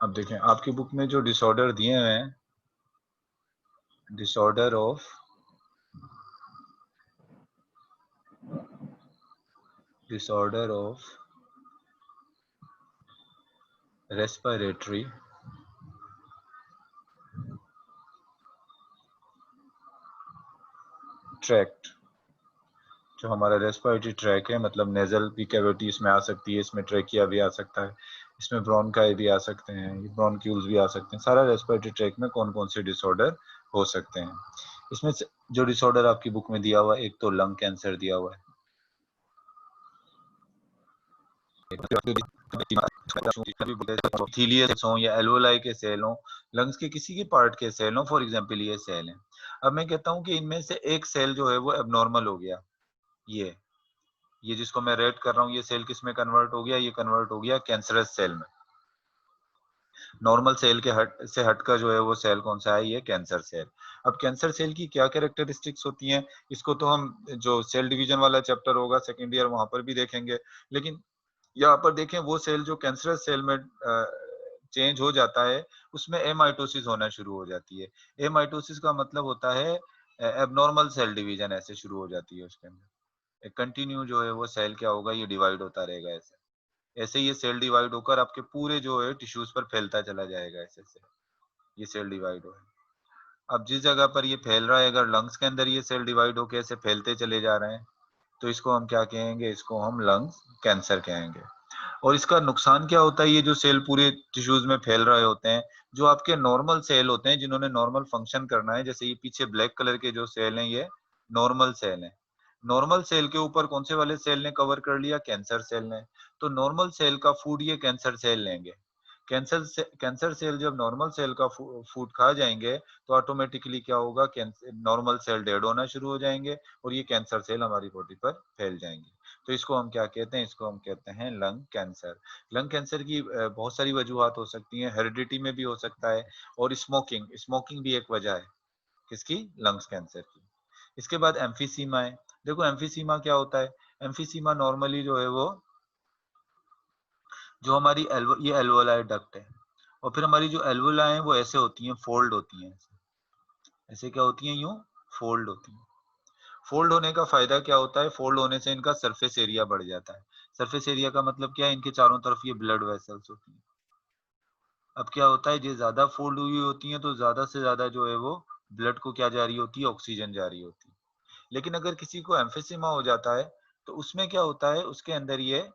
अब देखें आपकी बुक में जो डिसऑर्डर दिए हुए हैं, डिसऑर्डर ऑफ रेस्पिरेटरी ट्रैक्ट, जो हमारा रेस्पिरेटरी ट्रैक है, मतलब नेजल भी कैविटी इसमें आ सकती है, इसमें ट्रैकिया भी आ सकता है, इसमें ब्रोंकाई भी आ सकते हैं, ब्रोंक्यूल्स भी आ सकते हैं। सारा रेस्पिरेटरी ट्रैक में कौन कौन से डिसऑर्डर हो सकते हैं। इसमें से जो डिसऑर्डर आपकी बुक में दिया हुआ है, एक तो लंग कैंसर दिया हुआ है, इथीलियस हो या एल्वोलाई के सेल हो, लंग्स के किसी के पार्ट के सेल हो, फॉर एग्जांपल ये सेल हैं। अब मैं कहता हूं कि इनमें से एक सेल जो है वो एबनॉर्मल हो गया, ये जिसको मैं रेड कर रहा हूँ, ये सेल किस में कन्वर्ट हो गया, ये कन्वर्ट हो गया कैंसरस सेल में। नॉर्मल सेल के हटकर जो है वो सेल कौन सा है, ये कैंसर सेल। अब कैंसर सेल की क्या कैरेक्टरिस्टिक्स होती हैं, इसको तो हम जो सेल डिवीजन वाला चैप्टर होगा सेकेंड ईयर वहां पर भी देखेंगे, लेकिन यहाँ पर देखें वो सेल जो कैंसरस सेल में चेंज हो जाता है, उसमें एमाइटोसिस होना शुरू हो जाती है। एमाइटोसिस का मतलब होता है एबनॉर्मल सेल डिवीजन ऐसे शुरू हो जाती है उसके अंदर। कंटिन्यू जो है वो सेल क्या होगा, ये डिवाइड होता रहेगा ऐसे ऐसे ये सेल डिवाइड होकर आपके पूरे जो है टिश्यूज पर फैलता चला जाएगा ऐसे से, ये सेल डिवाइड हो। अब जिस जगह पर ये फैल रहा है, अगर लंग्स के अंदर ये सेल डिवाइड होकर ऐसे फैलते चले जा रहे हैं, तो इसको हम क्या कहेंगे, इसको हम लंग्स कैंसर कहेंगे। और इसका नुकसान क्या होता है, ये जो सेल पूरे टिश्यूज में फैल रहे होते हैं, जो आपके नॉर्मल सेल होते हैं जिन्होंने नॉर्मल फंक्शन करना है, जैसे ये पीछे ब्लैक कलर के जो सेल हैं, ये नॉर्मल सेल हैं। नॉर्मल सेल के ऊपर कौन से वाले सेल ने कवर कर लिया, कैंसर सेल ने। तो नॉर्मल सेल का फूड ये कैंसर सेल लेंगे। कैंसर सेल जब नॉर्मल सेल का फूड खा जाएंगे, तो ऑटोमेटिकली क्या होगा, नॉर्मल सेल डेड होना शुरू हो जाएंगे और ये कैंसर सेल हमारी बॉडी पर फैल जाएंगे। तो इसको हम क्या कहते हैं, इसको हम कहते हैं लंग कैंसर। लंग कैंसर की बहुत सारी वजूहत हो सकती हैं, हेरिडिटी में भी हो सकता है, और स्मोकिंग स्मोकिंग भी एक वजह है किसकी, लंग्स कैंसर की। इसके बाद एम्फीसीमा है। देखो एम्फीसीमा क्या होता है, एम्फीसीमा नॉर्मली जो है वो, जो हमारी ये एल्वोलाई डक्ट है, और फिर हमारी जो एल्वोलाई है वो ऐसे होती हैं, फोल्ड होती हैं, ऐसे क्या होती हैं, यूं फोल्ड होती हैं। फोल्ड होने का फायदा क्या होता है, फोल्ड होने से इनका सरफेस एरिया बढ़ जाता है। सरफेस एरिया का मतलब क्या है, इनके चारों तरफ ये ब्लड वेसल्स होती हैं। अब क्या होता है, ये ज्यादा फोल्ड हुई होती हैं तो ज्यादा से ज्यादा जो है वो ब्लड को क्या जा रही होती है, ऑक्सीजन जा रही होती है। लेकिन अगर किसी को एम्फीसीमा हो जाता है, तो उसमें क्या होता है, उसके अंदर ये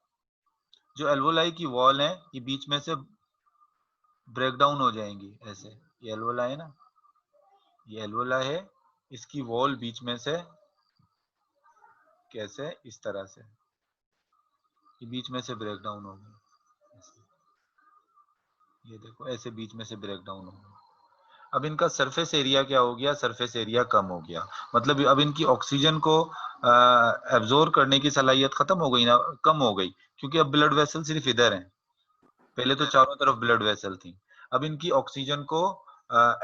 जो एल्वोलाई की वॉल है, ये बीच में से ब्रेक डाउन हो जाएंगी ऐसे। ये एल्वोलाई है ना, ये एल्वोलाई है, इसकी वॉल बीच में से कैसे, इस तरह से ये बीच में से ब्रेक डाउन होगी, ये देखो ऐसे बीच में से ब्रेक डाउन होगी। अब इनका सरफेस एरिया क्या हो गया, सरफेस एरिया कम हो गया, मतलब अब इनकी ऑक्सीजन को एब्जॉर्ब करने की सलाहियत खत्म हो गई ना, कम हो गई, क्योंकि अब ब्लड वेसल सिर्फ इधर हैं, पहले तो चारों तरफ ब्लड वेसल थी। अब इनकी ऑक्सीजन को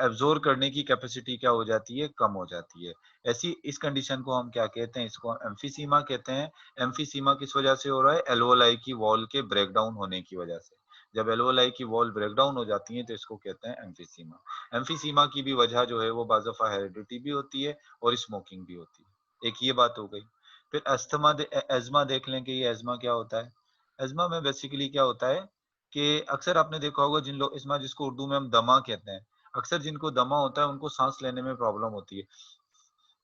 एब्जॉर्ब करने की कैपेसिटी क्या हो जाती है, कम हो जाती है। ऐसी इस कंडीशन को हम क्या कहते हैं, इसको एम्फीसीमा कहते हैं। एम्फीसीमा किस वजह से हो रहा है, एल्वोलाई की वॉल के ब्रेक डाउन होने की वजह से। जब एल्वोलाई की वॉल ब्रेक डाउन हो जाती है तो इसको कहते हैं एम्फीसीमा। एम्फीसीमा की भी वजह जो है वो बाज़-दफ़ा हेरिडिटी भी होती है और स्मोकिंग भी होती है। एक ये बात हो गई। फिर अस्थमा एज़मा देख लें कि ये एज़मा क्या होता है। एज़मा में बेसिकली क्या होता है कि अक्सर आपने देखा होगा, जिन लोग इसमें, जिसको उर्दू में हम दमा कहते हैं, अक्सर जिनको दमा होता है उनको सांस लेने में प्रॉब्लम होती है,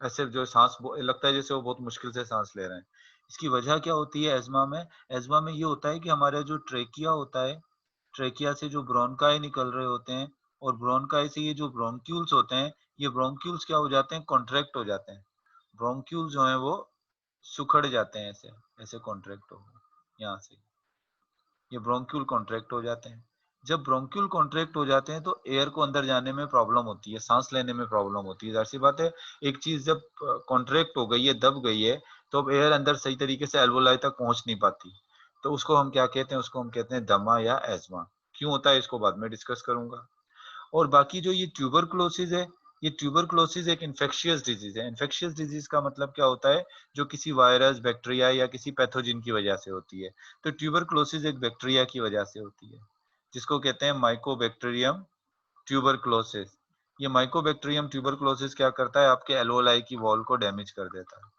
ऐसे जो सांस लगता है जैसे वो बहुत मुश्किल से सांस ले रहे हैं। इसकी वजह क्या होती है एज़मा में, एज़मा में ये होता है कि हमारा जो ट्रेकिया होता है, ट्रेकिया से जो ब्रोंकाई निकल रहे होते हैं, और ब्रोंकाई से ये जो ब्रोंक्यूल्स होते हैं, ये ब्रोंक्यूल्स क्या हो जाते हैं, कॉन्ट्रैक्ट हो जाते हैं। ब्रोंक्यूल्स जो हैं वो सुखड़ जाते हैं, ऐसे ऐसे कॉन्ट्रैक्ट हो, यहाँ से ये ब्रोंक्यूल कॉन्ट्रैक्ट हो जाते हैं। जब ब्रोंक्यूल कॉन्ट्रैक्ट हो जाते हैं तो एयर को अंदर जाने में प्रॉब्लम होती है, सांस लेने में प्रॉब्लम होती है। जाहिर सी बात है, एक चीज जब कॉन्ट्रैक्ट हो गई है, दब गई है, तो अब एयर अंदर सही तरीके से एल्वोलाई तक पहुंच नहीं पाती। तो उसको हम क्या कहते हैं, उसको हम कहते हैं दमा या एस्मा। क्यों होता है इसको बाद में डिस्कस करूंगा। और बाकी जो ये ट्यूबरकुलोसिस है, ये ट्यूबरकुलोसिस एक इन्फेक्शियस डिजीज है। इन्फेक्शियस डिजीज का मतलब क्या होता है, जो किसी वायरस, बैक्टीरिया या किसी पैथोजन की वजह से होती है। तो ट्यूबरकुलोसिस एक बैक्टीरिया की वजह से होती है। जिसको कहते हैं माइकोबैक्टीरियम ट्यूबरक्लोसिस। ये माइकोबैक्टीरियम ट्यूबरक्लोसिस क्या करता है, आपके एल्वोलाई की वॉल को डैमेज कर देता है।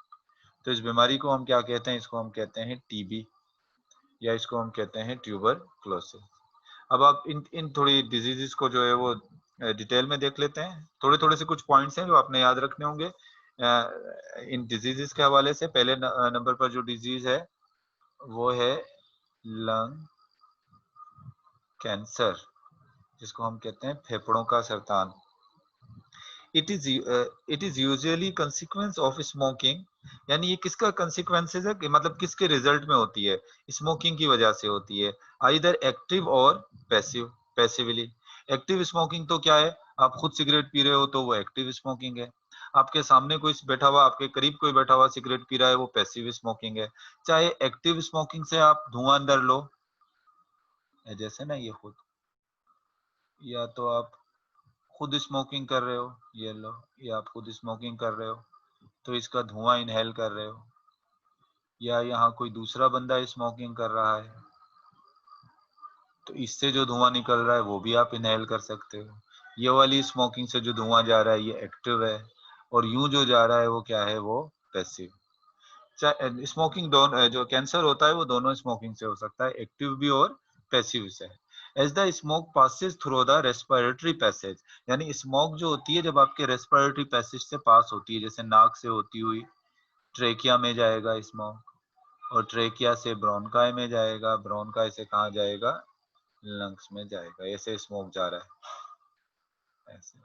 तो इस बीमारी को हम क्या कहते हैं, इसको हम कहते हैं टीबी, या इसको हम कहते हैं ट्यूबरक्लोसिस। अब आप इन थोड़ी डिजीजेस को जो है वो डिटेल में देख लेते हैं। थोड़े थोड़े से कुछ पॉइंट्स हैं जो आपने याद रखने होंगे इन डिजीजेस के हवाले से। पहले नंबर पर जो डिजीज है वो है लंग कैंसर, जिसको हम कहते हैं फेफड़ों का सरतान। It is usually consequence of smoking, यानी ये किसका कंसिक्वेंसेस है कि मतलब किसके रिजल्ट में होती है, स्मोकिंग की वजह से होती है। आइदर एक्टिव और पैसिवली। एक्टिव स्मोकिंग तो क्या है, आप खुद सिगरेट पी रहे हो तो वो एक्टिव स्मोकिंग है। आपके सामने कोई बैठा हुआ, आपके करीब कोई बैठा हुआ सिगरेट पी रहा है, वो पैसिव स्मोकिंग है। चाहे एक्टिव स्मोकिंग से आप धुआं अंदर लो, जैसे ना ये खुद, या तो आप खुद स्मोकिंग कर रहे हो, ये लो, या आप खुद स्मोकिंग कर रहे हो तो इसका धुआं इनहेल कर रहे हो, या यहाँ कोई दूसरा बंदा स्मोकिंग कर रहा है तो इससे जो धुआं निकल रहा है वो भी आप इनहेल कर सकते हो। ये वाली स्मोकिंग से जो धुआं जा रहा है ये एक्टिव है, और यूं जो जा रहा है वो क्या है, वो पैसिव। स्मोकिंग दोनों, जो कैंसर होता है वो दोनों स्मोकिंग से हो सकता है, एक्टिव भी और पैसिव से। As the smoke passes through the respiratory passage, यानी स्मोक जो होती है जब आपके रेस्पिरेटरी पैसेज से पास होती है, जैसे नाक से होती हुई ट्रेकिया में जाएगा स्मोक, और ट्रेकिया से ब्रोनकाई में जाएगा, ब्रोनकाई से कहाँ जाएगा, लंग्स में जाएगा। ऐसे स्मोक जा रहा है ऐसे।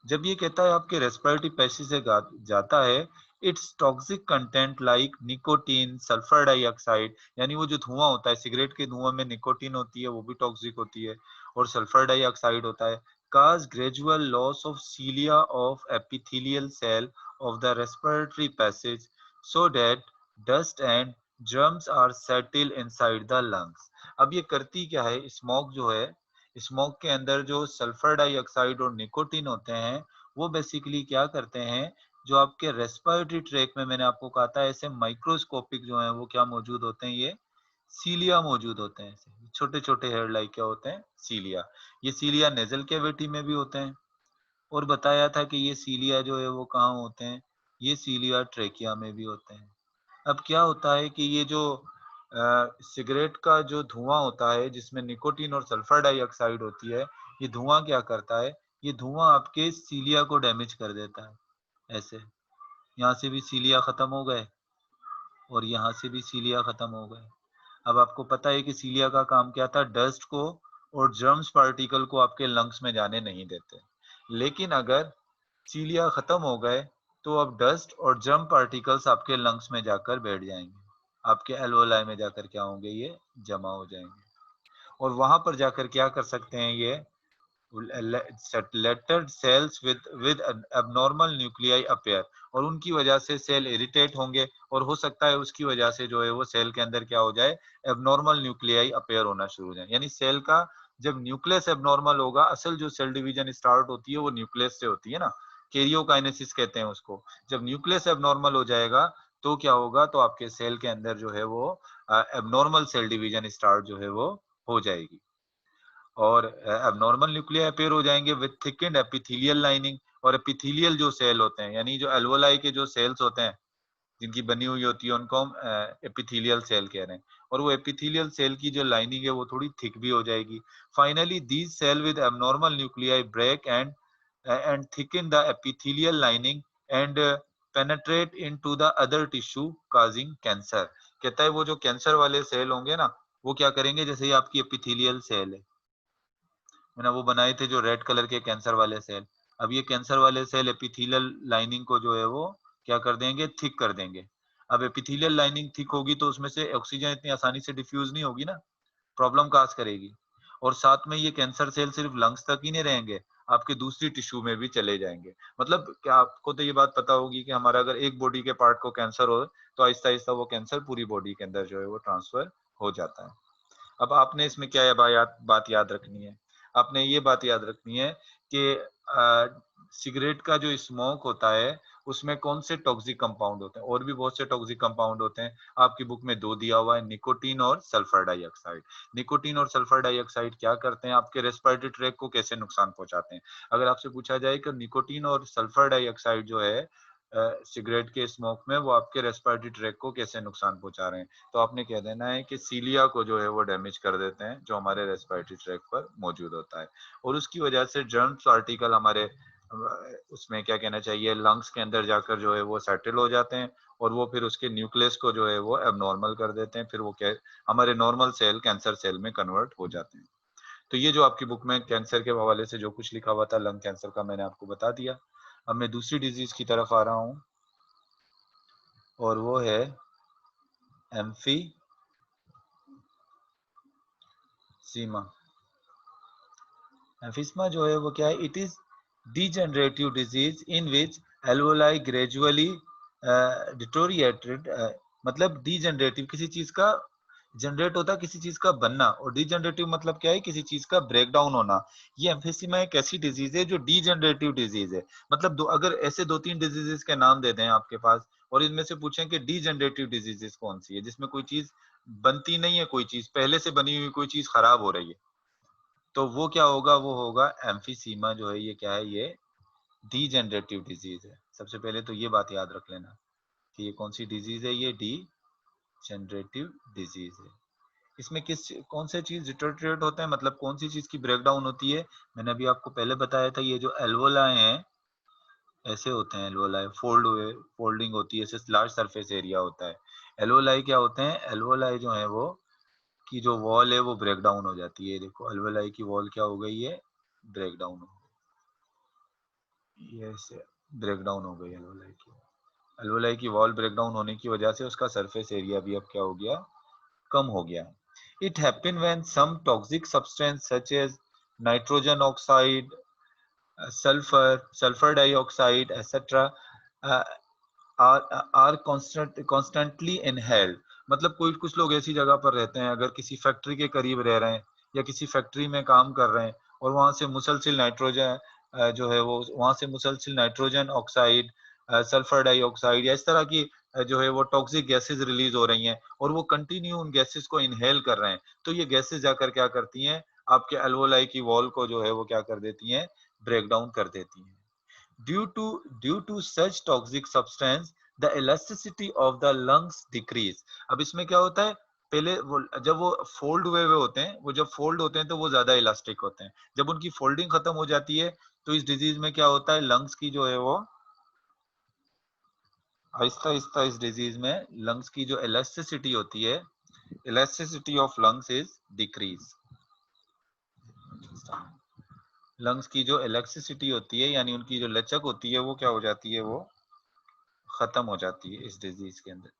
जब ये कहता है आपके रेस्पिरेटरी पैसेज से जाता है, it's toxic content like nicotine, sulphur dioxide, यानी वो जो धुआं होता है सिगरेट के धुआं में निकोटीन होती है, वो भी टॉक्सिक होती है, और सल्फर डाइऑक्साइड होता है, cause gradual loss of cilia of epithelial cell of the respiratory passage so that dust and germs are settle inside the lungs। अब ये करती क्या है, स्मोक जो है, स्मोक के अंदर जो सल्फर डाइऑक्साइड और निकोटीन होते हैं वो बेसिकली क्या करते हैं, जो आपके रेस्पिरेटरी ट्रैक में मैंने आपको कहा था ऐसे माइक्रोस्कोपिक जो है वो क्या मौजूद होते हैं, ये सीलिया मौजूद होते हैं। छोटे छोटे हेयर लाइक क्या होते हैं, सीलिया। ये सीलिया नेजल कैविटी में भी होते हैं, और बताया था कि ये सीलिया जो है वो कहाँ होते हैं, ये सीलिया ट्रेकिया में भी होते हैं। अब क्या होता है कि ये जो सिगरेट का जो धुआं होता है जिसमें निकोटीन और सल्फर डाइऑक्साइड होती है, ये धुआं क्या करता है, ये धुआं आपके सीलिया को डैमेज कर देता है। ऐसे यहाँ से भी सीलिया खत्म हो गए, और यहाँ से भी सीलिया खत्म हो गए। अब आपको पता है कि सीलिया का काम क्या था, डस्ट को और जर्म्स पार्टिकल को आपके लंग्स में जाने नहीं देते। लेकिन अगर सीलिया खत्म हो गए तो अब डस्ट और जर्म पार्टिकल्स आपके लंग्स में जाकर बैठ जाएंगे, आपके एल्वोलाई में जाकर क्या होंगे, ये जमा हो जाएंगे, और वहां पर जाकर क्या कर सकते हैं, ये later cells with abnormal nuclei appear, और उनकी वजह से सेल इरिटेट होंगे, और हो सकता है उसकी वजह से जो है वो सेल के अंदर क्या हो जाए, एबनॉर्मल न्यूक्लियाई अपीयर होना शुरू हो जाए। यानी सेल का जब न्यूक्लियस एबनॉर्मल होगा, असल जो सेल डिवीजन स्टार्ट होती है वो न्यूक्लियस से होती है ना, कैरियोकाइनेसिस कहते हैं उसको। जब न्यूक्लियस एबनॉर्मल हो जाएगा तो क्या होगा, तो आपके सेल के अंदर जो है वो एबनॉर्मल सेल डिवीजन स्टार्ट जो है वो हो जाएगी, और एबनॉर्मल न्यूक्लियाई अपीयर हो जाएंगे विद थिकेंड एपिथेलियल लाइनिंग। और एपिथेलियल जो सेल होते हैं, यानी जो एल्वोलाई के जो सेल्स होते हैं जिनकी बनी हुई होती है उनको हम एपिथेलियल सेल कह रहे हैं, और वो एपिथेलियल सेल की जो लाइनिंग है वो थोड़ी थिक भी हो जाएगी। Finally these cell with abnormal nuclei break and thicken the epithelial lining and penetrate into the other tissue causing cancer. कहता है वो जो कैंसर वाले सेल होंगे ना, वो क्या करेंगे, जैसे ये आपकी एपिथेलियल सेल है, मैंने वो बनाए थे जो रेड कलर के कैंसर वाले सेल। अब ये कैंसर वाले सेल एपिथेलियल लाइनिंग को जो है वो क्या कर देंगे, थिक कर देंगे। अब एपिथेलियल लाइनिंग थिक होगी तो उसमें से ऑक्सीजन इतनी आसानी से डिफ्यूज नहीं होगी ना, प्रॉब्लम काज करेगी। और साथ में ये कैंसर सेल सिर्फ लंग्स तक ही नहीं रहेंगे, आपके दूसरी टिश्यू में भी चले जाएंगे। मतलब क्या आपको तो ये बात पता होगी कि हमारा अगर एक बॉडी के पार्ट को कैंसर हो तो आहिस्ता आहिस्ता वो कैंसर पूरी बॉडी के अंदर जो है वो ट्रांसफर हो जाता है। अब आपने इसमें क्या बात याद रखनी है, आपने ये बात याद रखनी है कि सिगरेट का जो स्मोक होता है उसमें कौन से टॉक्सिक कंपाउंड होते हैं। और भी बहुत से टॉक्सिक कंपाउंड होते हैं, आपकी बुक में 2 दिया हुआ है, निकोटीन और सल्फर डाइऑक्साइड। निकोटीन और सल्फर डाइऑक्साइड क्या करते हैं, आपके रेस्पिरेटरी ट्रैक को कैसे नुकसान पहुंचाते हैं। अगर आपसे पूछा जाए कि निकोटीन और सल्फर डाइऑक्साइड जो है सिगरेट के स्मोक में, वो आपके रेस्पिरेटरी ट्रैक को कैसे नुकसान पहुंचा रहे हैं, तो आपने कह देना है कि सीलिया को जो है वो डैमेज कर देते हैं, जो हमारे रेस्पिरेटरी ट्रैक पर मौजूद होता है। और उसकी वजह से जर्म्स पार्टिकल हमारे उसमें क्या कहना चाहिए, लंग्स के अंदर जाकर जो है वो सेटल हो जाते हैं, और वो फिर उसके न्यूक्लियस को जो है वो एबनॉर्मल कर देते हैं, फिर वो क्या हमारे नॉर्मल सेल कैंसर सेल में कन्वर्ट हो जाते हैं। तो ये जो आपकी बुक में कैंसर के हवाले से जो कुछ लिखा हुआ था लंग कैंसर का, मैंने आपको बता दिया। अब मैं दूसरी डिजीज की तरफ आ रहा हूँ, और वो है एम्फीसीमा। एम्फीसीमा जो है वो क्या है, it is degenerative disease in which alveoli gradually deteriorated, मतलब degenerative किसी चीज का जनरेट होता है, किसी चीज का बनना, और डिजनरेटिव मतलब क्या है, किसी चीज का ब्रेक डाउन होना। ये एम्फीसीमा एक ऐसी डिजीज है जो डिजनरेटिव डिजीज है। मतलब अगर ऐसे 2-3 डिजीजेस के नाम दे दें आपके पास, और इनमें से पूछें कि डिजनरेटिव डिजीजेस कौन सी है, जिसमें कोई चीज बनती नहीं है, कोई चीज पहले से बनी हुई कोई चीज खराब हो रही है, तो वो क्या होगा, वो होगा एम्फीसीमा जो है, ये क्या है, ये डीजेनरेटिव डिजीज है। सबसे पहले तो ये बात याद रख लेना कि ये कौन सी डिजीज है, ये डीजेनरेटिव डिजीज है। इसमें कौन से चीज डिटोरिएट होते हैं, मतलब कौन सी चीज की ब्रेकडाउन होती है। मैंने अभी आपको पहले बताया था, ये जो एल्वोलाई हैं ऐसे होते हैं, एल्वोलाई फोल्ड हुए, फोल्डिंग होती है, ऐसे लार्ज सरफेस एरिया होता है। एल्वोलाई क्या होते हैं, एल्वोलाई जो है वो की जो वॉल है वो ब्रेक डाउन हो जाती है। देखो एल्वोलाई की वॉल क्या हो गई है, ब्रेक डाउन हो गई, ये ऐसे ब्रेक डाउन हो गई एल्वोलाई की। एल्वोलाई की वॉल ब्रेक डाउन होने की वजह से उसका सरफेस एरिया भी अब क्या हो गया, कम हो गया। It happen when some toxic substance such as nitrogen oxide, sulfur dioxide, etc. Are constantly inhaled. मतलब कोई कुछ लोग ऐसी जगह पर रहते हैं, अगर किसी फैक्ट्री के करीब रह रहे हैं या किसी फैक्ट्री में काम कर रहे हैं, और वहां से मुसलसिल नाइट्रोजन जो है वो वहां से मुसलसिल नाइट्रोजन ऑक्साइड, सल्फर डाइऑक्साइड या इस तरह की जो है वो टॉक्सिक गैसेस रिलीज हो रही हैं, और वो कंटिन्यू उन गैसेस को इनहेल कर रहे हैं, तो ये गैसेस जाकर क्या करती हैं, आपके एल्वोलाई की वॉल को जो है वो क्या कर देती हैं, ब्रेक डाउन कर देती हैं। Due to such toxic substance, the elasticity of the lungs decrease। अब इसमें क्या होता है, पहले वो जब वो फोल्ड हुए होते हैं, वो जब फोल्ड होते हैं तो वो ज्यादा इलास्टिक होते हैं। जब उनकी फोल्डिंग खत्म हो जाती है, तो इस डिजीज में क्या होता है, लंग्स की जो है वो आहिस्ता आहिस्ता, इस डिजीज में लंग्स की जो इलास्टिसिटी होती है, elasticity of lungs is decrease. Lungs की जो इलास्टिसिटी होती है, यानी उनकी जो लचक होती है, वो क्या हो जाती है, वो खत्म हो जाती है इस डिजीज के अंदर।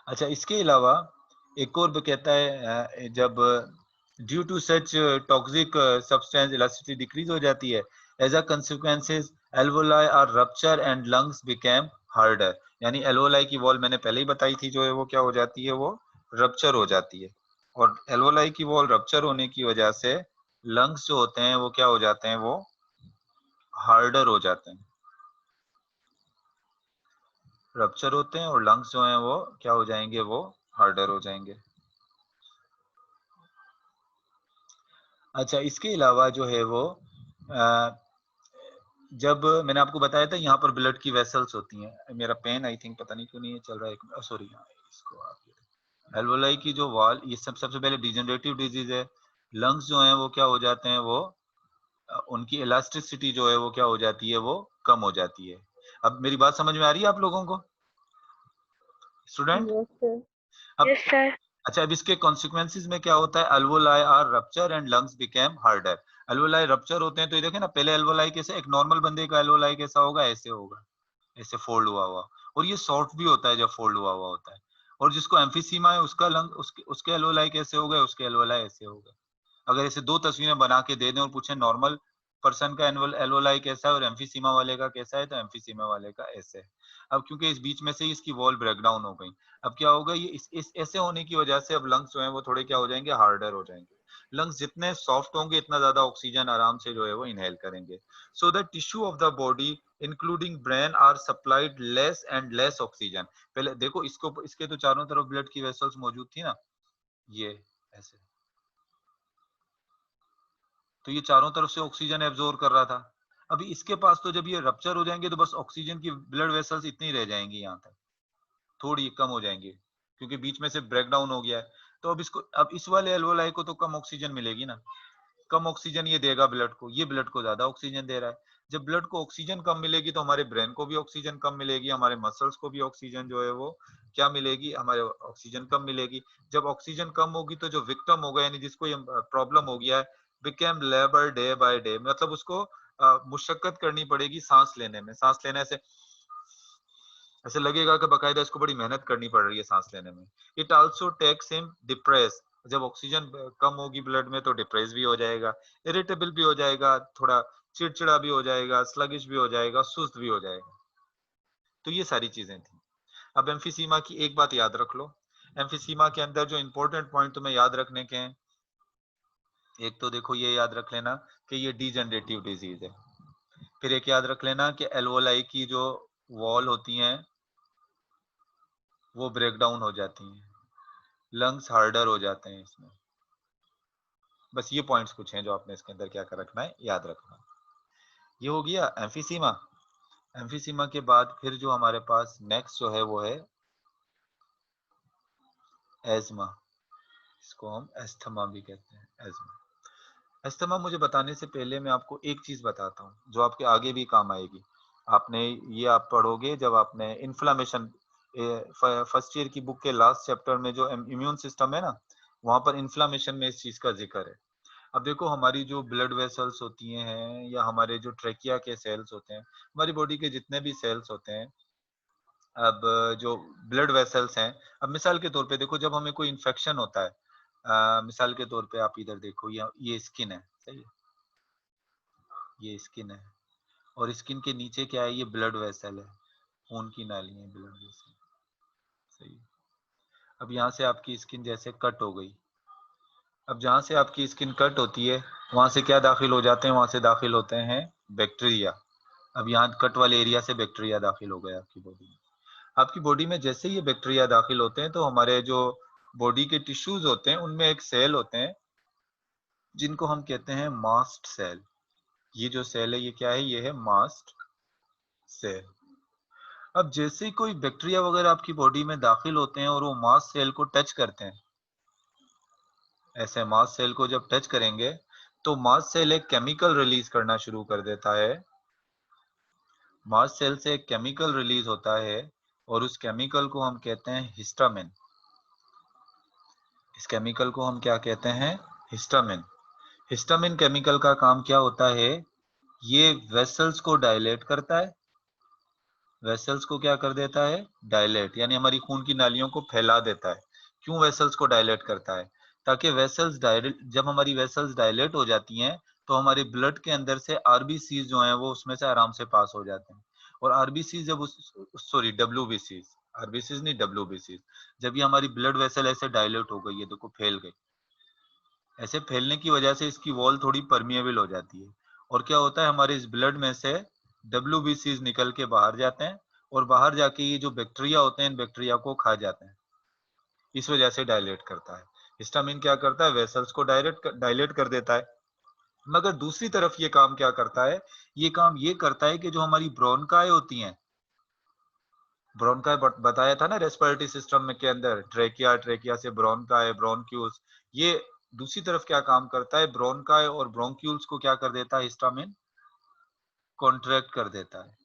अच्छा, इसके अलावा एक और भी कहता है, जब due to such toxic substance elasticity decrease हो जाती है, as a consequences alveoli are rupture and lungs became harder. यानी एल्वोलाई की वॉल मैंने पहले ही बताई थी, जो है वो क्या हो जाती है, वो रप्चर हो जाती है, और एल्वोलाई की वॉल रप्चर होने की वजह से लंग्स जो होते हैं वो क्या हो जाते हैं, वो हार्डर हो जाते हैं, रप्चर होते हैं, और लंग्स जो हैं वो क्या हो जाएंगे, वो हार्डर हो जाएंगे। अच्छा, इसके अलावा जो है वो जब मैंने आपको बताया था यहाँ पर ब्लड की वेसल्स होती हैं, मेरा पेन आई थिंक पता नहीं क्यों नहीं चल रहा है, सॉरी, इसको आप एल्वोलाई की जो वॉल, ये सबसे पहले डिजेनरेटिव डिजीज है। लंग्स जो हैं वो क्या हो जाते हैं, वो उनकी इलास्टिसिटी जो है वो क्या हो जाती है, वो कम हो जाती है। अब मेरी बात समझ में आ रही है आप लोगों को, स्टूडेंट? Yes sir. अब यस सर। अच्छा, अब इसके कॉन्सिक्वेंसेज में क्या होता है, alveoli are rupture and lungs became harder. Alveoli rupture होते हैं, तो ये देखें ना, पहले एल्वोलाई कैसे, एक नॉर्मल बंदे का एल्वोलाई कैसा होगा, ऐसे होगा, ऐसे फोल्ड हुआ हुआ, और ये सॉफ्ट भी होता है जब फोल्ड हुआ हुआ होता है। और जिसको एम्फीसीमा है, उसका लंग उसके एल्वोलाई कैसे हो गए, उसके एल्वोलाई ऐसे हो गए। अगर ऐसे दो तस्वीरें बना के दे दें और पूछें नॉर्मल पर्सन का एल्वोलाई कैसा है और एम्फीसीमा वाले का कैसा है, तो एम्फीसीमा वाले का ऐसे है। अब क्योंकि इस बीच में से ही इसकी वॉल ब्रेक डाउन हो गई, अब क्या होगा, ये इस ऐसे होने की वजह से अब लंग्स जो है वो थोड़े क्या हो जाएंगे, हार्डर हो जाएंगे। लंग्स जितने सॉफ्ट होंगे इतना ज्यादा ऑक्सीजन आराम से जो है वो इनहेल करेंगे। So the tissue of the body including brain are supplied less and less oxygen. पहले देखो इसको, इसके तो चारों तरफ ब्लड की वेसल्स मौजूद थी ना, ये ऐसे, तो ये चारों तरफ से ऑक्सीजन एब्जॉर्ब कर रहा था। अभी इसके पास तो जब ये रप्चर हो जाएंगे तो बस ऑक्सीजन की ब्लड वेसल्स इतनी रह जाएंगी यहाँ तक, थोड़ी कम हो जाएंगी क्योंकि बीच में से ब्रेक डाउन हो गया है। तो अब इसको, अब इस वाले एल्वोलाई को तो कम ऑक्सीजन मिलेगी ना, कम ऑक्सीजन ये देगा ब्लड को, ये ब्लड को ज्यादा ऑक्सीजन दे रहा है। जब ब्लड को ऑक्सीजन कम मिलेगी तो हमारे ब्रेन को भी ऑक्सीजन कम मिलेगी, हमारे मसल्स को भी ऑक्सीजन जो है वो क्या मिलेगी, हमारे ऑक्सीजन कम मिलेगी। जब ऑक्सीजन कम होगी तो जो विक्टिम होगा यानी जिसको ये प्रॉब्लम हो गया है, became labour day by day, मतलब उसको मुशक्कत करनी पड़ेगी सांस लेने में, सांस लेने से ऐसे लगेगा कि बकायदा इसको बड़ी मेहनत करनी पड़ रही है सांस लेने में। It also takes him depress, जब ऑक्सीजन कम होगी ब्लड में तो डिप्रेस भी हो जाएगा, इरिटेबल भी हो जाएगा, थोड़ा चिड़चिड़ा भी हो जाएगा, स्लगिश भी हो जाएगा, सुस्त भी हो जाएगा। तो ये सारी चीजें थी। अब एम्फीसीमा की एक बात याद रख लो, एम्फीसीमा के अंदर जो इंपॉर्टेंट पॉइंट तुम्हें याद रखने के हैं, एक तो देखो ये याद रख लेना कि ये डीजनरेटिव डिजीज है। फिर एक याद रख लेना कि एल्वोलाई की जो वॉल होती हैं वो ब्रेक डाउन हो जाती हैं, लंग्स हार्डर हो जाते हैं इसमें। बस ये पॉइंट्स कुछ हैं जो आपने इसके अंदर क्या कर रखना है, याद रखना है। ये हो गया एम्फीसीमा। एम्फीसीमा के बाद फिर जो हमारे पास नेक्स्ट जो है वो है एज्मा, इसको हम एस्थमा भी कहते हैं, एज्मा। एस्थमा मुझे बताने से पहले मैं आपको एक चीज बताता हूँ जो आपके आगे भी काम आएगी। आपने ये आप पढ़ोगे जब आपने इन्फ्लामेशन, फर्स्ट ईयर की बुक के लास्ट चैप्टर में जो इम्यून सिस्टम है ना, वहां पर इन्फ्लामेशन में इस चीज का जिक्र है। अब देखो हमारी जो ब्लड वेसल्स होती हैं या हमारे जो ट्रेकिया के सेल्स होते हैं, हमारी बॉडी के जितने भी सेल्स होते हैं, अब जो ब्लड वेसल्स हैं, अब मिसाल के तौर पे देखो जब हमें कोई इन्फेक्शन होता है, मिसाल के तौर पे आप इधर देखो, ये स्किन है, सही है, ये स्किन है और स्किन के नीचे क्या है, ये ब्लड वेसल है, खून की नाली है, ब्लड वेसल, सही है। अब यहाँ से आपकी स्किन जैसे कट हो गई, अब जहाँ से आपकी स्किन कट होती है वहां से क्या दाखिल हो जाते हैं, वहां से दाखिल होते हैं बैक्टीरिया। अब यहाँ कट वाले एरिया से बैक्टीरिया दाखिल हो गए आपकी बॉडी में। आपकी बॉडी में जैसे ही ये बैक्टीरिया दाखिल होते हैं तो हमारे जो बॉडी के टिश्यूज होते हैं उनमें एक सेल होते हैं जिनको हम कहते हैं मास्ट सेल। ये जो सेल है ये क्या है, ये है मास्ट सेल। अब जैसे ही कोई बैक्टीरिया वगैरह आपकी बॉडी में दाखिल होते हैं और वो मास्ट सेल को टच करते हैं, ऐसे मास्ट सेल को जब टच करेंगे तो मास्ट सेल एक केमिकल रिलीज करना शुरू कर देता है। मास्ट सेल से एक केमिकल रिलीज होता है और उस केमिकल को हम कहते हैं हिस्टामिन। इस केमिकल को हम क्या कहते हैं, हिस्टामिन। हिस्टामिन केमिकल का काम क्या होता है, ये वेसल्स को डायलेट करता है। वेसल्स को क्या कर देता है, डायलेट, यानी हमारी खून की नालियों को फैला देता है। क्यों वेसल्स को डायलेट करता है, ताकि वेसल्स डायलेट, जब हमारी वेसल्स डायलेट हो जाती हैं तो हमारे ब्लड के अंदर से आरबीसी जो हैं वो उसमें से आराम से पास हो जाते हैं। और आरबीसी जब उस, सॉरी डब्ल्यूबीसी, आरबीसी नहीं डब्ल्यूबीसी, जब ये हमारी ब्लड वेसल ऐसे डायलेट हो गई है, देखो फैल गई, ऐसे फैलने की वजह से इसकी वॉल थोड़ी परमिएबल हो जाती है। और क्या होता है, हमारे इस ब्लड में से डब्ल्यूबीसी निकल के बाहर जाते हैं और बाहर जाके ये जो बैक्टीरिया होते हैं इन बैक्टीरिया को खा जाते हैं। इस वजह से डायलेट करता है। हिस्टामिन क्या करता है, वेसल्स को डायलेट कर देता है। मगर दूसरी तरफ ये काम क्या करता है, ये काम ये करता है कि जो हमारी ब्रोनकाई होती हैं, ब्रोनकाई बताया था ना रेस्पिरेटरी सिस्टम में के अंदर, ट्रेकिया, ट्रेकिया से ब्रोनकाई, ब्रोनक्यूल्स, ये दूसरी तरफ क्या काम करता है, ब्रोनकाई और ब्रोंक्यूल्स को क्या कर देता है हिस्टामिन, कॉन्ट्रैक्ट कर देता है।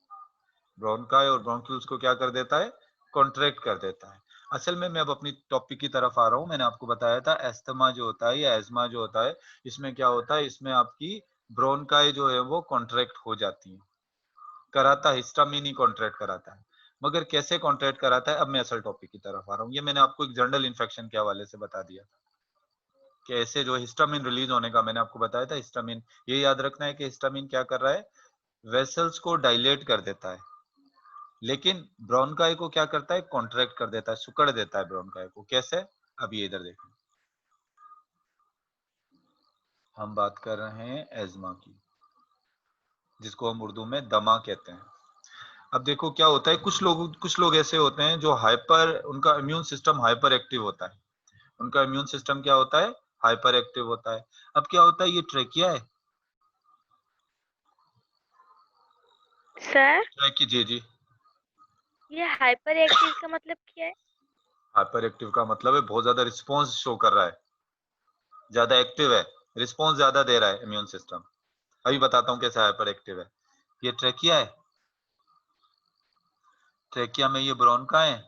ब्रोनकाई और ब्रोंक्यूल्स को क्या कर देता है, कॉन्ट्रैक्ट कर देता है। असल में मैं अब अपनी टॉपिक की तरफ आ रहा हूँ। मैंने आपको बताया था एस्थमा जो होता है या एज्मा जो होता है, इसमें क्या होता है, इसमें आपकी ब्रोनकाई जो है वो कॉन्ट्रैक्ट हो जाती है, कराता है हिस्टामिन ही कॉन्ट्रैक्ट कराता है। मगर कैसे कॉन्ट्रैक्ट कराता है, अब मैं असल टॉपिक की तरफ आ रहा हूँ। ये मैंने आपको एक जनरल इन्फेक्शन के हवाले से बता दिया था कि ऐसे जो हिस्टामिन रिलीज होने का मैंने आपको बताया था। हिस्टामिन, ये याद रखना है कि हिस्टामिन क्या कर रहा है, वेसल्स को डायलेट कर देता है, लेकिन ब्रोनकाई को क्या करता है, कॉन्ट्रैक्ट कर देता है, सुकड़ देता है ब्रोनकाई को। कैसे, अब ये इधर देखो, हम बात कर रहे हैं एज़मा की, जिसको हम उर्दू में दमा कहते हैं। अब देखो क्या होता है, कुछ लोग ऐसे होते हैं जो उनका इम्यून सिस्टम हाइपर एक्टिव होता है। उनका इम्यून सिस्टम क्या होता है? हाइपर एक्टिव होता है। अब क्या होता है, ये ट्रेकिया है। सर ट्रेकी जी जी। ये हाइपर एक्टिव का मतलब क्या है? हाइपर एक्टिव का मतलब है बहुत ज्यादा रिस्पॉन्स शो कर रहा है, ज्यादा एक्टिव है, रिस्पॉन्स ज्यादा दे रहा है इम्यून सिस्टम। अभी बताता हूँ कैसे हाइपर एक्टिव है। ये ट्रेकिया है। ट्रेकिया में ये ब्रोनकाई है।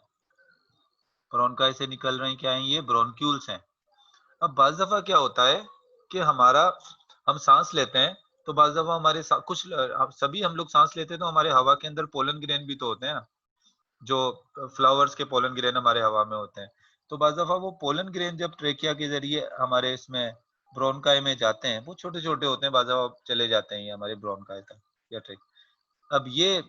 ब्रोनकाई से निकल रही क्या है? ये ब्रोनक्यूल्स हैं। अब बाज़ दफ़ा क्या होता है कि हम सांस लेते हैं, तो बाज़ दफ़ा सभी हम लोग सांस लेते हैं, तो हमारे हवा के अंदर पोलन ग्रेन भी तो होते हैं ना, जो फ्लावर्स के पोलन ग्रेन हमारे हवा में होते हैं। तो बाज़ दफ़ा वो पोलन ग्रेन जब ट्रेकिया के जरिए हमारे इसमें ब्रोनकाई में जाते हैं, वो छोटे छोटे होते हैं, बाज़ दफ़ा चले जाते हैं ये हमारे ब्रोनकाई तक या ट्रेक। अब ये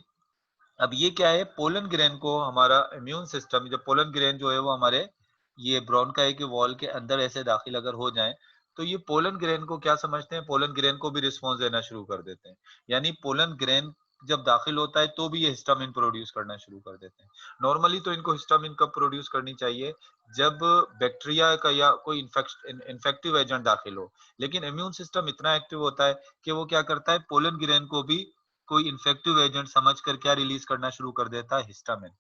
अब ये क्या है, पोलन ग्रेन को हमारा इम्यून सिस्टम, जब पोलन ग्रेन जो है वो हमारे ये ब्रोनकाई के वॉल के अंदर ऐसे दाखिल अगर हो जाएं, तो ये पोलन ग्रेन को क्या समझते हैं, पोलन ग्रेन को भी रिस्पॉन्स देना शुरू कर देते हैं। यानी पोलन ग्रेन जब दाखिल होता है तो भी ये हिस्टामिन प्रोड्यूस करना शुरू कर देते हैं। नॉर्मली तो इनको हिस्टामिन कब प्रोड्यूस करनी चाहिए? जब बैक्टीरिया का या कोई इन्फेक्टिव एजेंट दाखिल हो। लेकिन इम्यून सिस्टम इतना एक्टिव होता है कि वो क्या करता है, पोलन ग्रेन को भी कोई इन्फेक्टिव एजेंट समझकर क्या रिलीज करना शुरू कर देता है? हिस्टामिन।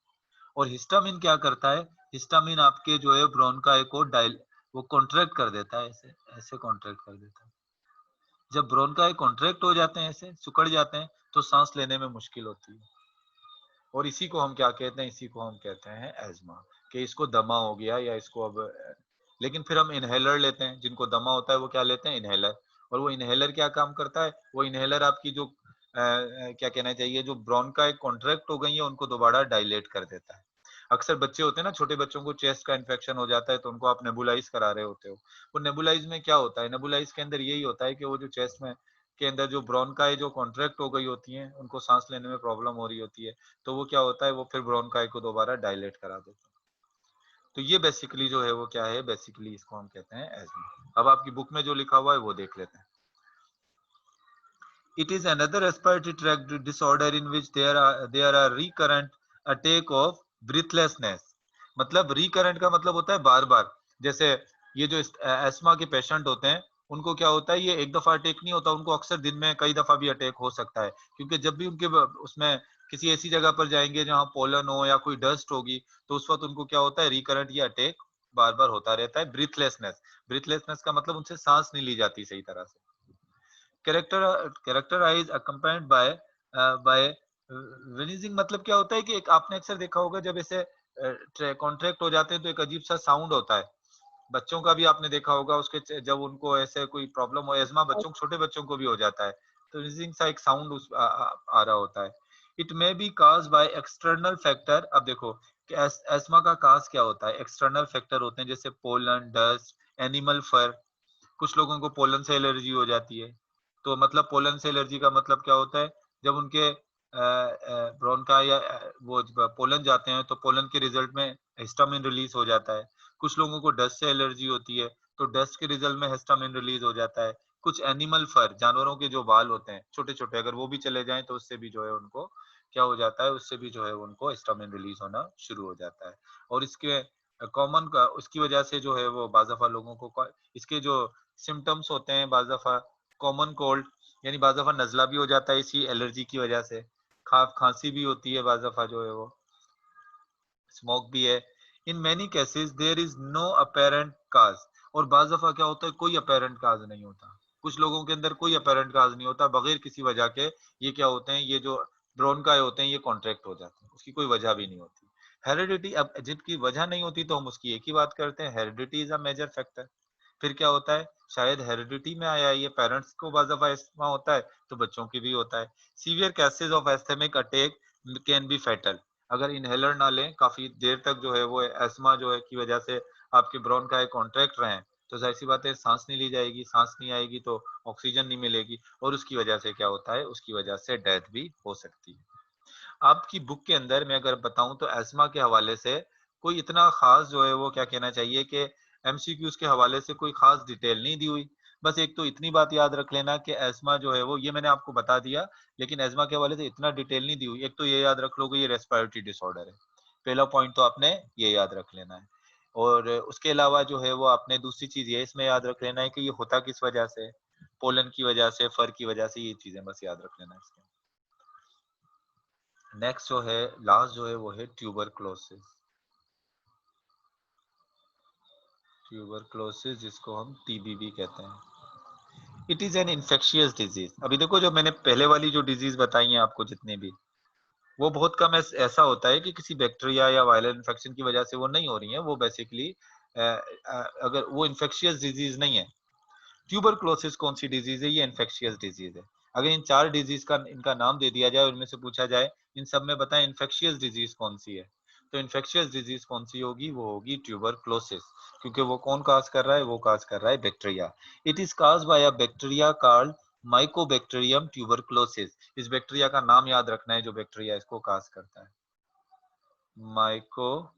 और हिस्टामिन क्या करता है? हिस्टामिन आपके जो है ब्रोनकाई को डायल वो कॉन्ट्रैक्ट कर देता है, ऐसे ऐसे कॉन्ट्रैक्ट कर देता है। जब ब्रोनकाई कॉन्ट्रैक्ट हो जाते हैं, ऐसे सिकुड़ जाते हैं, तो सांस लेने में मुश्किल होती है। और इसी को हम क्या कहते हैं? इसी को हम कहते हैं एज़मा, कि इसको दमा हो गया या इसको अब। लेकिन फिर हम इनहेलर लेते हैं, जिनको दमा होता है वो क्या लेते हैं? इनहेलर। और वो इनहेलर क्या काम करता है? वो इनहेलर आपकी जो क्या कहना चाहिए, जो ब्रोनकाई कॉन्ट्रैक्ट हो गई है उनको दोबारा डायलेट कर देता है। अक्सर बच्चे होते हैं ना, छोटे बच्चों को चेस्ट का इन्फेक्शन हो जाता है, तो उनको आप नेबुलाइज करा रहे होते हो। वो नेबुलाइज में क्या होता है? नेबुलाइज के अंदर यही होता है कि वो जो चेस्ट में के अंदर जो ब्रोनकाई जो कॉन्ट्रैक्ट हो गई होती हैं, उनको सांस लेने में प्रॉब्लम हो रही होती है, तो वो क्या होता है, वो फिर ब्रोनकाई को दोबारा डायलेट करा देता है। तो ये बेसिकली जो है वो क्या है, बेसिकली इसको हम कहते हैं एज़मा। अब आपकी बुक में जो लिखा हुआ है वो देख लेते हैं। It is another respiratory tract disorder in which there are recurrent attack of breathlessness। मतलब recurrent का मतलब होता है बार बार। जैसे ये जो एस्मा के पेशेंट होते हैं, उनको क्या होता है, ये एक दफा अटैक नहीं होता, उनको अक्सर दिन में कई दफा भी अटैक हो सकता है, क्योंकि जब भी उनके उसमें किसी ऐसी जगह पर जाएंगे जहाँ पोलन हो या कोई डस्ट होगी, तो उस वक्त उनको क्या होता है, रिकरेंट ये अटैक बार बार होता रहता है। ब्रीथलेसनेस, ब्रीथलेसनेस का मतलब उनसे सांस नहीं ली जाती सही तरह से। कैरेक्टराइज अकम्पाइंड बाय विनीजिंग, मतलब क्या होता है कि एक आपने अक्सर देखा होगा, जब ऐसे कॉन्ट्रैक्ट हो जाते हैं तो एक अजीब सा साउंड होता है। बच्चों का भी आपने देखा होगा, जब उनको ऐसे कोई प्रॉब्लम हो, एजमा बच्चों, छोटे बच्चों को भी हो जाता है, तो विनीजिंग सा एक साउंड आ रहा होता है। It may be cause by external factor. अब देखो कि एस्मा का काज क्या होता है, एक्सटर्नल फैक्टर होते हैं, जैसे पोलन, डस्ट, एनिमल फर। कुछ लोगों को पोलन से एलर्जी हो जाती है। तो मतलब पोलन से एलर्जी का मतलब क्या होता है, जब उनके ब्रोनका या वो पोलन जाते हैं, तो पोलन के रिजल्ट में हिस्टामिन रिलीज हो जाता है। कुछ लोगों को डस्ट से एलर्जी होती है, तो डस्ट के रिजल्ट में हिस्टामिन रिलीज हो जाता है। कुछ एनिमल फर, जानवरों के जो बाल होते हैं छोटे छोटे, अगर वो भी चले जाएं तो उससे भी जो है उनको क्या हो जाता है, उससे भी जो है उनको हिस्टामिन रिलीज होना शुरू हो जाता है। और इसके कॉमन का उसकी वजह से जो है वो बाज़ दफा लोगों को इसके जो सिम्टम्स होते हैं, बाज़ दफा कॉमन कोल्ड, यानी बाज़ दफा नज़ला भी हो जाता है इसी एलर्जी की वजह से। खांसी भी होती है बाज़ दफा जो है वो, स्मोक भी है। In many cases there is no apparent cause. और बाज़ दफा क्या होता है, कोई अपेरेंट काज नहीं होता। कुछ लोगों के अंदर कोई अपेरेंट काज नहीं होता, बगैर किसी वजह के ये क्या होते हैं, ये जो ब्रोनकाई होते हैं ये कॉन्ट्रैक्ट हो जाते हैं, उसकी कोई वजह भी नहीं होती। हेरिडिटी, अब जिनकी वजह नहीं होती तो हम उसकी एक ही बात करते हैं, heredity is a major factor. फिर क्या होता है, शायद हेरिडिटी में आया, ये पेरेंट्स को बाज़ दफा एस्थमा होता है तो बच्चों की भी होता है। Severe cases of asthmatic attack can be fatal. अगर इनहेलर ना लें काफी देर तक जो है वो एस्थमा जो है की वजह से आपके ब्रोनकाई कॉन्ट्रैक्ट रहे, तो जाहिर सी बात है सांस नहीं ली जाएगी, सांस नहीं आएगी तो ऑक्सीजन नहीं मिलेगी, और उसकी वजह से क्या होता है, उसकी वजह से डेथ भी हो सकती है। आपकी बुक के अंदर मैं अगर बताऊं तो एस्मा के हवाले से कोई इतना खास जो है वो क्या कहना चाहिए कि एमसीक्यूज के हवाले से कोई खास डिटेल नहीं दी हुई। बस एक तो इतनी बात याद रख लेना कि एस्मा जो है वो, ये मैंने आपको बता दिया, लेकिन एस्मा के हवाले से इतना डिटेल नहीं दी हुई। एक तो ये याद रख लोगे ये रेस्पिरेटरी डिसऑर्डर है, पहला पॉइंट तो आपने ये याद रख लेना है। और उसके अलावा जो है वो आपने दूसरी चीज ये इसमें याद रख लेना है कि ये होता किस वजह से, पोलन की वजह से, फर की वजह से, ये चीजें बस याद रख लेना इसके। नेक्स्ट जो है, लास्ट जो है वो है ट्यूबरक्लोसिस। ट्यूबरक्लोसिस जिसको हम टीबी भी कहते हैं। It is an infectious disease. अभी देखो जो मैंने पहले वाली जो डिजीज बताई है आपको जितने भी, वो बहुत कम ऐसा होता है कि किसी बैक्टीरिया या वायरल इन्फेक्शन की वजह से वो नहीं हो रही है। वो बेसिकली अगर वो इन्फेक्शियस डिजीज नहीं है। ट्यूबरक्लोसिस कौन सी डिजीज है? ये इन्फेक्शियस डिजीज है। अगर इन 4 डिजीज का इनका नाम दे दिया जाए और इनमें से पूछा जाए इन सब में बताएं इन्फेक्शियस डिजीज कौन सी है, तो इन्फेक्शियस डिजीज कौन सी होगी? वो होगी ट्यूबरक्लोसिस। क्योंकि वो कौन काज कर रहा है? वो काज कर रहा है bacteria. It is cause by a bacteria called mycobacterium tuberculosis. इस बैक्टीरिया का नाम याद रखना है जो बैक्टीरिया इसको काज करता है, माइकोबैक्टीरियम।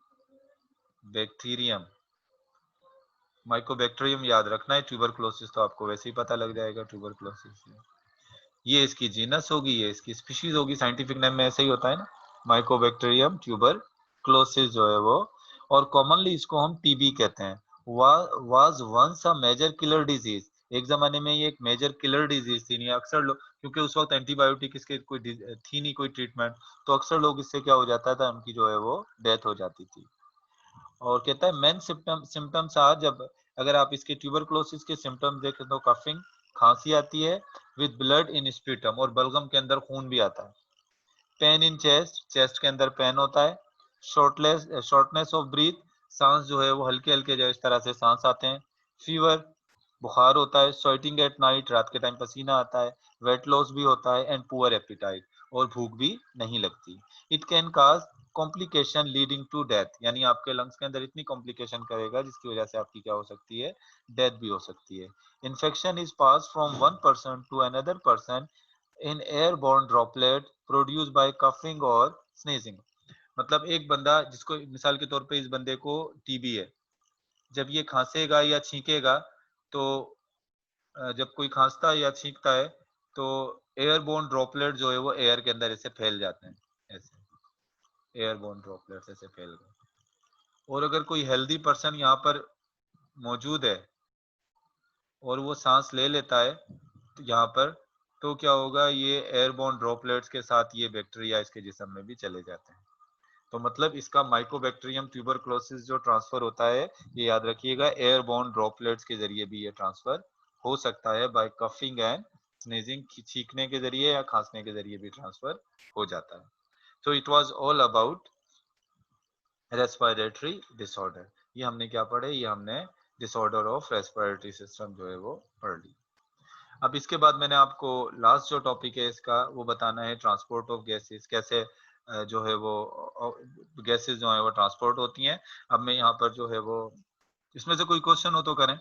माइकोबैक्टीरियम याद रखना है। ट्यूबरक्लोसिस तो आपको वैसे ही पता लग जाएगा, ट्यूबरक्लोसिस ये इसकी जीनस होगी, ये इसकी स्पीशीज होगी। साइंटिफिक नेम में ऐसे ही होता है ना, माइकोबैक्टीरियम ट्यूबरक्लोसिस जो है वो। और कॉमनली इसको हम टीबी कहते हैं। Was once a major killer disease. एक जमाने में ये एक मेजर किलर डिजीज थी। नहीं अक्सर लोग, क्योंकि उस वक्त एंटीबायोटिक इसके कोई थी नहीं, कोई ट्रीटमेंट, तो अक्सर लोग इससे क्या हो जाता था, उनकी जो है वो डेथ हो जाती थी। और कहता है मेन सिम्टम्स आ, जब अगर आप इसके ट्यूबरक्लोसिस के सिम्टम्स देखें तो कफिंग, खांसी आती है, विद ब्लड इन स्प्यूटम, और बलगम के अंदर खून भी आता है। पेन इन चेस्ट, चेस्ट के अंदर पेन होता है। शॉर्टनेस ऑफ ब्रीथ, सांस जो है वो हल्के हल्के जो इस तरह से सांस आते हैं। फीवर, बुखार होता है। स्वेटिंग एट नाइट, रात के टाइम पसीना आता है। वेट लॉस भी होता है। एंड पुअर एपिटाइट, और भूख भी नहीं लगती। It can cause complication leading to death, यानी आपके लंग्स के अंदर इतनी कॉम्प्लिकेशन करेगा जिसकी वजह से आपकी क्या हो सकती है? डेथ भी हो सकती है। Infection is pass from one person to another person in airborne droplet produce by coughing और स्नीजिंग। मतलब एक बंदा जिसको, मिसाल के तौर पे इस बंदे को टीबी है, जब ये खांसेगा या छींकेगा तो जब कोई खांसता है या छींकता है तो एयरबोर्न ड्रॉपलेट जो है वो एयर के अंदर ऐसे फैल जाते हैं, ऐसे एयरबोर्न ड्रॉपलेट्स ऐसे फैल गए। और अगर कोई हेल्दी पर्सन यहाँ पर मौजूद है और वो सांस ले लेता है तो यहाँ पर, तो क्या होगा? ये एयरबोर्न ड्रॉपलेट्स के साथ ये बैक्टीरिया इसके जिस्म में भी चले जाते हैं। तो मतलब इसका माइकोबैक्टीरियम ट्यूबरक्लोसिस जो ट्रांसफर होता है, ये याद रखिएगा, एयरबोर्न ड्रॉपलेट्स के जरिए भी ये ट्रांसफर हो सकता है, बाय कफिंग एंड स्नीजिंग, छींकने के जरिए या खांसने के जरिए भी ट्रांसफर हो जाता है। So it was all about respiratory disorder. ये हमने क्या पढ़े? ये हमने डिसऑर्डर ऑफ रेस्पिरेटरी सिस्टम जो है वो पढ़ ली। अब इसके बाद मैंने आपको लास्ट जो टॉपिक है इसका वो बताना है, ट्रांसपोर्ट ऑफ गैसेस। कैसे जो है वो गैसेस जो है वो ट्रांसपोर्ट होती हैं। अब मैं यहाँ पर जो है वो, इसमें से कोई क्वेश्चन हो तो करें।